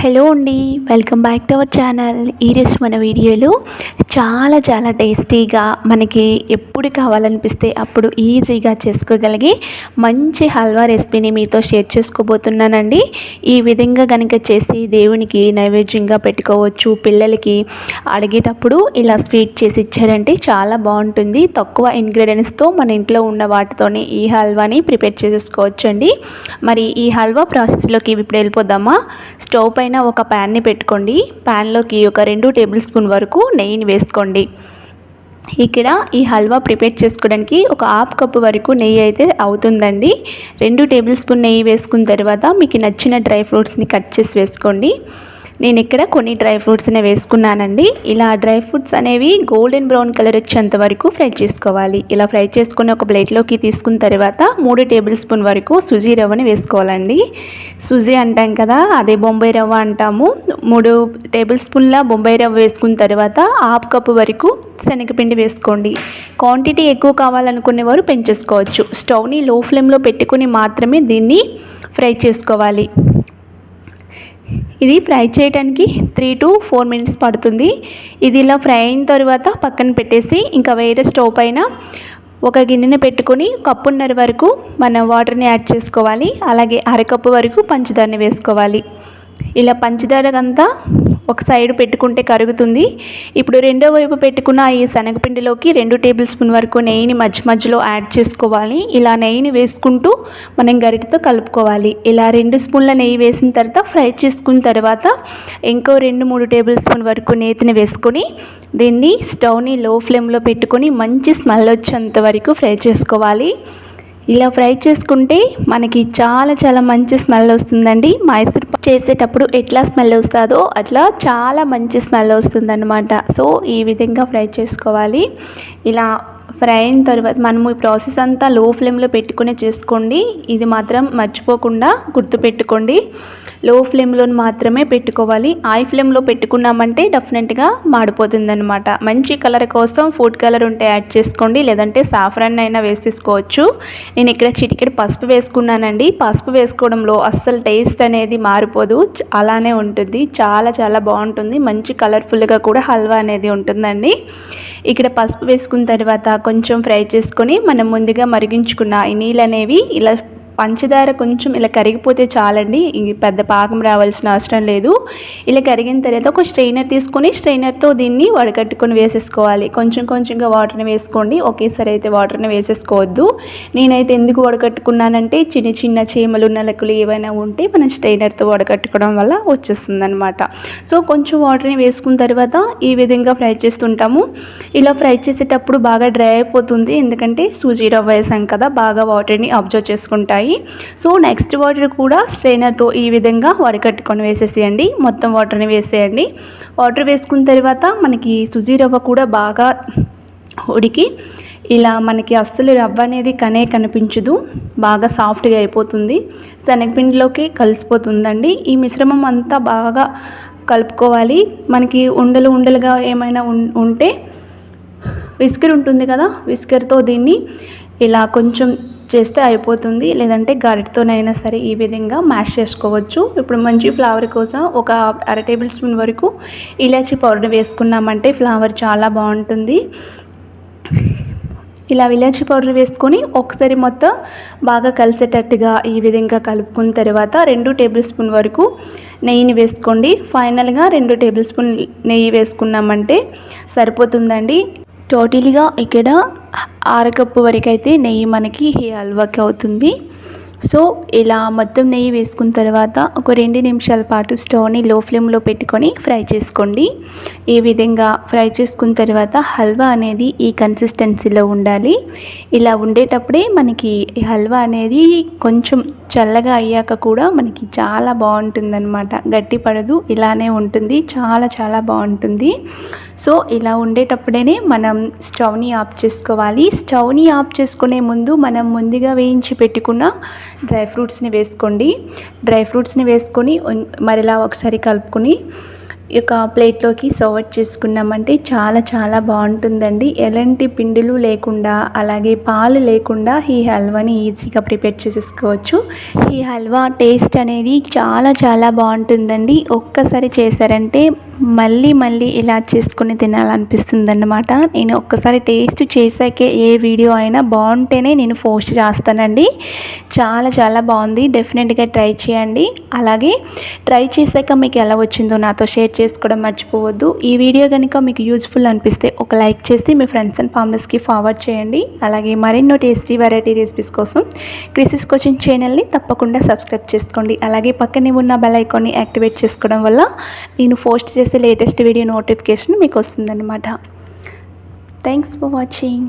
Hello అండి, welcome back to our channel. ఈరోజు మన వీడియోలో చాలా టేస్టీగా మనకి ఎప్పుడు కావాలనిపిస్తే అప్పుడు ఈజీగా చేసుకోగలిగే మంచి హల్వా రెసిపీని మీతో షేర్ చేసుకోబోతున్నానండి. ఈ విధంగా కనుక చేసి దేవునికి నైవేద్యంగా పెట్టుకోవచ్చు. పిల్లలకి అడిగేటప్పుడు ఇలా స్వీట్ చేసి ఇచ్చారంటే చాలా బాగుంటుంది. తక్కువ ఇంగ్రీడియంట్స్తో మన ఇంట్లో ఉన్న వాటితోనే ఈ హల్వాని ప్రిపేర్ చేసుకోవచ్చండి. మరి ఈ హల్వా ప్రాసెస్లోకి ఇప్పుడు వెళ్ళిపోదామా. స్టవ్ పైన ఒక ప్యాన్ని పెట్టుకోండి. ప్యాన్లోకి ఒక 2 టేబుల్ స్పూన్ వరకు నెయ్యిని వేసుకోండి. ఇక్కడ ఈ హల్వా ప్రిపేర్ చేసుకోవడానికి ఒక హాఫ్ కప్పు వరకు నెయ్యి అయితే అవుతుందండి. 2 టేబుల్ స్పూన్ నెయ్యి వేసుకున్న తర్వాత మీకు నచ్చిన డ్రై ఫ్రూట్స్ని కట్ చేసి వేసుకోండి. నేను ఇక్కడ కొన్ని డ్రై ఫ్రూట్స్నే వేసుకున్నానండి. ఇలా డ్రై ఫ్రూట్స్ అనేవి గోల్డెన్ బ్రౌన్ కలర్ వచ్చేంత వరకు ఫ్రై చేసుకోవాలి. ఇలా ఫ్రై చేసుకుని ఒక ప్లేట్లోకి తీసుకున్న తర్వాత 3 టేబుల్ స్పూన్ వరకు సుజీ రవ్వని వేసుకోవాలండి. సుజీ అంటాం కదా, అదే బొంబాయి రవ్వ అంటాము. 3 టేబుల్ స్పూన్ల బొంబాయి రవ్వ వేసుకున్న తర్వాత హాఫ్ కప్పు వరకు శనగపిండి వేసుకోండి. క్వాంటిటీ ఎక్కువ కావాలనుకునేవారు పెంచేసుకోవచ్చు. స్టవ్ని లో ఫ్లేమ్లో పెట్టుకుని మాత్రమే దీన్ని ఫ్రై చేసుకోవాలి. ఇది ఫ్రై చేయడానికి 3 to 4 మినిట్స్ పడుతుంది. ఇది ఇలా ఫ్రై అయిన తర్వాత పక్కన పెట్టేసి ఇంకా వేరే స్టవ్ పైన ఒక గిన్నెని పెట్టుకొని కప్పున్నర వరకు మనం వాటర్ని యాడ్ చేసుకోవాలి. అలాగే అరకప్పు వరకు పంచదారని వేసుకోవాలి. ఇలా పంచదారకంతా ఒక సైడ్ పెట్టుకుంటే కరుగుతుంది. ఇప్పుడు రెండో వైపు పెట్టుకున్న ఈ శనగపిండిలోకి 2 టేబుల్ స్పూన్ వరకు నెయ్యిని మధ్యలో యాడ్ చేసుకోవాలి. ఇలా నెయ్యిని వేసుకుంటూ మనం గరిటెతో కలుపుకోవాలి. ఇలా 2 స్పూన్ల నెయ్యి వేసిన తర్వాత ఫ్రై చేసుకున్న తర్వాత ఇంకో 2-3 టేబుల్ స్పూన్ వరకు నేతిని వేసుకొని దీన్ని స్టవ్ని లో ఫ్లేమ్లో పెట్టుకొని మంచి స్మెల్ వచ్చేంత వరకు ఫ్రై చేసుకోవాలి. ఇలా ఫ్రై చేసుకుంటే మనకి చాలా మంచి స్మెల్ వస్తుందండి. మైసూర్ చేసేటప్పుడు ఎట్లా స్మెల్ వస్తుందో అట్లా చాలా మంచి స్మెల్ వస్తుందన్నమాట. సో ఈ విధంగా ఫ్రై చేసుకోవాలి. ఇలా ఫ్రై అయిన తర్వాత మనము ఈ ప్రాసెస్ అంతా లో ఫ్లేమ్లో పెట్టుకుని చేసుకోండి. ఇది మాత్రం మర్చిపోకుండా గుర్తుపెట్టుకోండి. లో ఫ్లేమ్లో మాత్రమే పెట్టుకోవాలి. హై ఫ్లేమ్లో పెట్టుకున్నామంటే డెఫినెట్గా మాడిపోతుంది అనమాట. మంచి కలర్ కోసం ఫుడ్ కలర్ ఉంటే యాడ్ చేసుకోండి, లేదంటే సాఫ్రాన్ అయినా వేసేసుకోవచ్చు. నేను ఇక్కడ చిటికెడు పసుపు వేసుకున్నానండి. పసుపు వేసుకోవడంలో అస్సలు టేస్ట్ అనేది మారిపోదు, అలానే ఉంటుంది. చాలా బాగుంటుంది. మంచి కలర్ఫుల్గా కూడా హల్వా అనేది ఉంటుందండి. ఇక్కడ పసుపు వేసుకున్న తర్వాత కొంచెం ఫ్రై చేసుకొని మనం ముందుగా మరిగించుకున్న ఈ నీళ్ళు అనేవి ఇలా పంచదార కొంచెం ఇలా కరిగిపోతే చాలండి. పెద్ద పాకం రావాల్సిన అవసరం లేదు. ఇలా కరిగిన తర్వాత ఒక స్ట్రైనర్ తీసుకొని స్ట్రైనర్తో దీన్ని వడకట్టుకొని వేసేసుకోవాలి. కొంచెంగా వాటర్ని వేసుకోండి. ఒకేసారి అయితే వాటర్ని వేసేసుకోవద్దు. నేనైతే ఎందుకు వడకట్టుకున్నానంటే చిన్న చీమలు నలకలు ఏవైనా ఉంటే మనం స్ట్రైనర్తో వడకట్టుకోవడం వల్ల వచ్చేస్తుంది అనమాట. సో కొంచెం వాటర్ని వేసుకున్న తర్వాత ఈ విధంగా ఫ్రై చేస్తుంటాము. ఇలా ఫ్రై చేసేటప్పుడు బాగా డ్రై అయిపోతుంది, ఎందుకంటే సూజీ రవ్వ వేసాం కదా, బాగా వాటర్ని అబ్జర్వ్ చేసుకుంటాయి. సో నెక్స్ట్ వాటర్ కూడా స్ట్రైనర్తో ఈ విధంగా వడకట్టుకొని వేసేసేయండి. మొత్తం వాటర్ని వేసేయండి. వాటర్ వేసుకున్న తర్వాత మనకి సుజీ రవ్వ కూడా బాగా ఉడికి ఇలా మనకి అస్సలు రవ్వ అనేది కనిపించదు, బాగా సాఫ్ట్గా అయిపోతుంది. శనగపిండిలోకి కలిసిపోతుందండి. ఈ మిశ్రమం అంతా బాగా కలుపుకోవాలి. మనకి ఉండలుగా ఏమైనా ఉంటే విస్కర్ ఉంటుంది కదా, విస్కర్తో దీన్ని ఇలా కొంచెం చేస్తే అయిపోతుంది, లేదంటే గరిటెతోనైనా సరే ఈ విధంగా మ్యాష్ చేసుకోవచ్చు. ఇప్పుడు మంచి ఫ్లేవర్ కోసం ఒక 1/2 టేబుల్ స్పూన్ వరకు ఇలాచీ పౌడర్ వేసుకున్నామంటే ఫ్లేవర్ చాలా బాగుంటుంది. ఇలా ఇలాచీ పౌడర్ వేసుకొని ఒకసారి మొత్తం బాగా కలిసేటట్టుగా ఈ విధంగా కలుపుకున్న తర్వాత 2 టేబుల్ స్పూన్ వరకు నెయ్యిని వేసుకోండి. ఫైనల్గా 2 టేబుల్ స్పూన్ నెయ్యి వేసుకున్నామంటే సరిపోతుందండి. టోటల్గా ఇక్కడ 1/2 కప్పు వరకు అయితే నెయ్యి మనకి ఈ హల్వాకి అవుతుంది. సో ఇలా మొత్తం నెయ్యి వేసుకున్న తర్వాత ఒక 2 నిమిషాల పాటు స్టవ్ని లో ఫ్లేమ్లో పెట్టుకొని ఫ్రై చేసుకోండి. ఈ విధంగా ఫ్రై చేసుకున్న తర్వాత హల్వా అనేది ఈ కన్సిస్టెన్సీలో ఉండాలి. ఇలా ఉండేటప్పుడే మనకి ఈ హల్వా అనేది కొంచెం చల్లగా అయ్యాక కూడా మనకి చాలా బాగుంటుందన్నమాట. గట్టి పడదు, ఇలానే ఉంటుంది. చాలా బాగుంటుంది. సో ఇలా ఉండేటప్పుడే మనం స్టవ్ని ఆఫ్ చేసుకోవాలి. స్టవ్ని ఆఫ్ చేసుకునే ముందు మనం ముందుగా వేయించి పెట్టుకున్న డ్రై ఫ్రూట్స్ని వేసుకోండి. డ్రై ఫ్రూట్స్ని వేసుకొని మరిలా ఒకసారి కలుపుకొని ఈ యొక్క ప్లేట్లోకి సర్వ్ చేసుకున్నామంటే చాలా చాలా బాగుంటుందండి. ఎలాంటి పిండిలు లేకుండా అలాగే పాలు లేకుండా ఈ హల్వాని ఈజీగా ప్రిపేర్ చేసేసుకోవచ్చు. ఈ హల్వా టేస్ట్ అనేది చాలా చాలా బాగుంటుందండి. ఒక్కసారి చేశారంటే మళ్ళీ మళ్ళీ ఇలా చేసుకుని తినాలనిపిస్తుంది అన్నమాట. నేను ఒక్కసారి టేస్ట్ చేశాకే ఏ వీడియో అయినా బాగుంటేనే నేను పోస్ట్ చేస్తానండి. చాలా చాలా బాగుంది. డెఫినెట్గా ట్రై చేయండి. అలాగే ట్రై చేశాక మీకు ఎలా వచ్చిందో నాతో షేర్ చేసుకోవడం మర్చిపోవద్దు. ఈ వీడియో కనుక మీకు యూజ్ఫుల్ అనిపిస్తే ఒక లైక్ చేసి మీ ఫ్రెండ్స్ అండ్ ఫ్యామిలీస్కి ఫార్వర్డ్ చేయండి. అలాగే మరెన్నో టేస్టీ వెరైటీ రెసిపీస్ కోసం క్రిసిస్ కోచింగ్ ఛానల్ని తప్పకుండా సబ్స్క్రైబ్ చేసుకోండి. అలాగే పక్కనే ఉన్న బెల్ ఐకాన్ని యాక్టివేట్ చేసుకోవడం వల్ల నేను పోస్ట్ చేసే లేటెస్ట్ వీడియో నోటిఫికేషన్ మీకు వస్తుందన్నమాట. Thanks for watching.